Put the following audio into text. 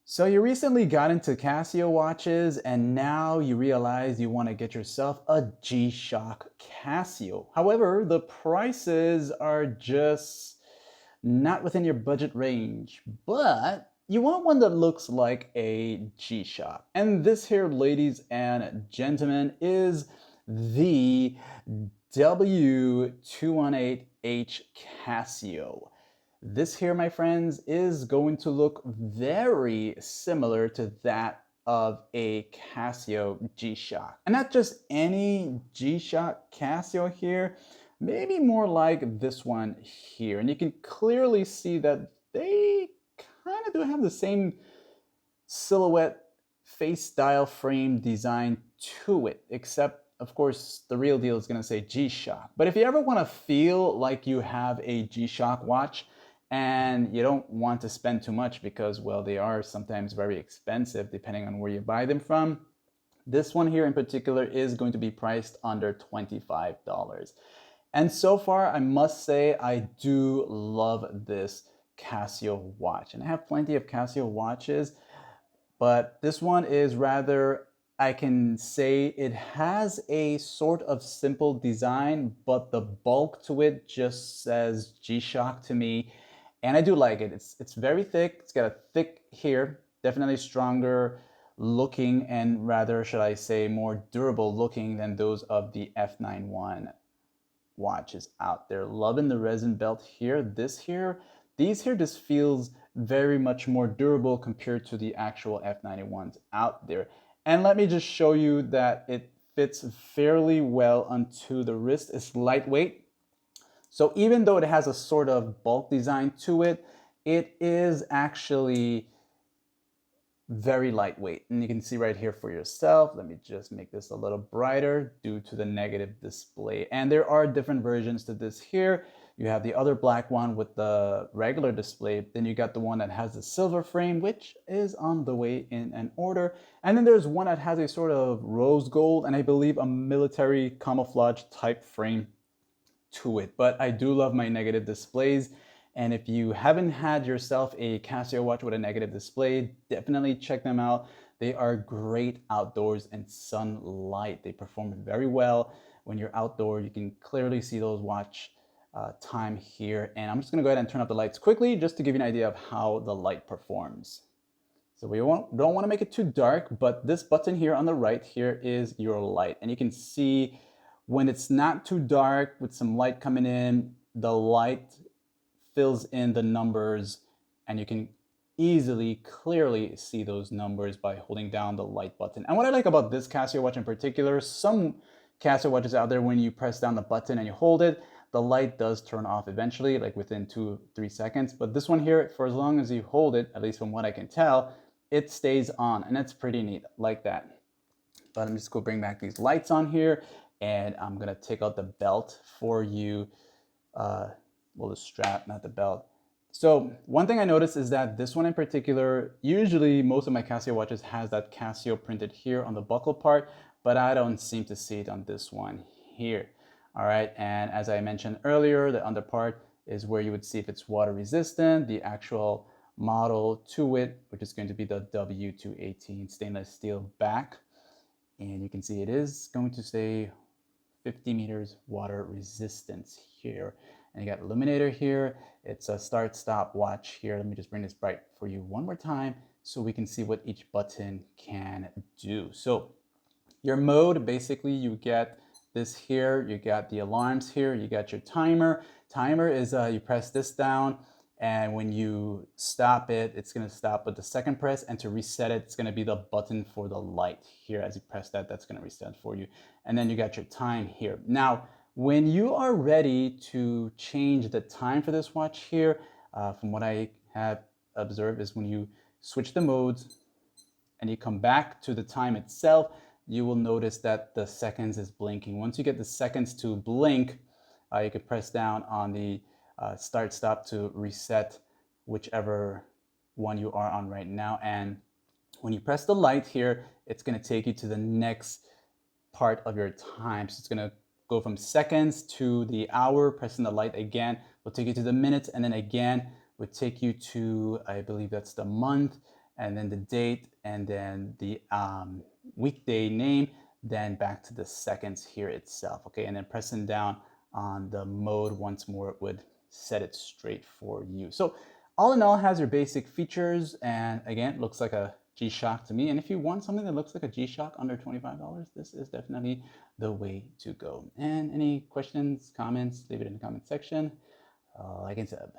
So you recently got into Casio watches and now you realize you want to get yourself a G-Shock Casio. However, the prices are just not within your budget range, but you want one that looks like a G-Shock. And this here, ladies and gentlemen, is the W-218H Casio. This here, my friends, is going to look very similar to that of a Casio G-Shock. And not just any G-Shock Casio here, maybe more like this one here. And you can clearly see that they kind of do have the same silhouette face style frame design to it, except of course the real deal is going to say G-Shock. But if you ever want to feel like you have a G-Shock watch and you don't want to spend too much because, well, they are sometimes very expensive depending on where you buy them from, this one here in particular is going to be priced under $25. And so far, I must say, I do love this Casio watch. And I have plenty of Casio watches, but this one is rather, I can say it has a sort of simple design, but the bulk to it just says G-Shock to me. And I do like it. It's very thick. It's got a thick here, definitely stronger looking and rather, should I say, more durable looking than those of the F91 watches out there. Loving the resin belt here. These here just feels very much more durable compared to the actual F91s out there. And let me just show you that it fits fairly well onto the wrist. It's lightweight. So even though it has a sort of bulk design to it, it is actually very lightweight. And you can see right here for yourself. Let me just make this a little brighter due to the negative display. And there are different versions to this here. You have the other black one with the regular display. Then you got the one that has the silver frame, which is on the way in an order. And then there's one that has a sort of rose gold and I believe a military camouflage type frame to it. But I do love my negative displays. And if you haven't had yourself a Casio watch with a negative display, definitely check them out. They are great outdoors and sunlight. They perform very well when you're outdoor. You can clearly see those watch time here. And I'm just gonna go ahead and turn up the lights quickly just to give you an idea of how the light performs. So we don't want to make it too dark, but this button here on the right here is your light. And you can see when it's not too dark with some light coming in, the light fills in the numbers and you can easily, clearly see those numbers by holding down the light button. And what I like about this Casio watch in particular, some Casio watches out there, when you press down the button and you hold it, the light does turn off eventually, like within 2-3 seconds. But this one here, for as long as you hold it, at least from what I can tell, it stays on, and it's pretty neat like that. But let me just go bring back these lights on here, and I'm gonna take out the belt for you. Well, the strap, not the belt. So one thing I noticed is that this one in particular, usually most of my Casio watches has that Casio printed here on the buckle part, but I don't seem to see it on this one here. All right, and as I mentioned earlier, the under part is where you would see if it's water resistant, the actual model to it, which is going to be the W218 stainless steel back. And you can see it is going to say 50 meters water resistance here. And you got Illuminator here. It's a start stop watch here. Let me just bring this bright for you one more time so we can see what each button can do. So your mode, basically you get this here, you got the alarms here, you got your timer. Timer is you press this down, and when you stop it, it's gonna stop with the second press, and to reset it, it's gonna be the button for the light here. As you press that, that's gonna reset for you. And then you got your time here. Now, when you are ready to change the time for this watch here, from what I have observed is when you switch the modes and you come back to the time itself, you will notice that the seconds is blinking. Once you get the seconds to blink, you can press down on the start stop to reset whichever one you are on right now. And when you press the light here, it's gonna take you to the next part of your time. So it's gonna go from seconds to the hour. Pressing the light again will take you to the minutes, and then again would take you to, I believe that's the month, and then the date, and then the weekday name, then back to the seconds here itself, okay? And then pressing down on the mode once more would set it straight for you. So all in all, has your basic features, and again, looks like a G-Shock to me. And if you want something that looks like a G-Shock under $25, this is definitely the way to go. And any questions, comments, leave it in the comment section. Like I said,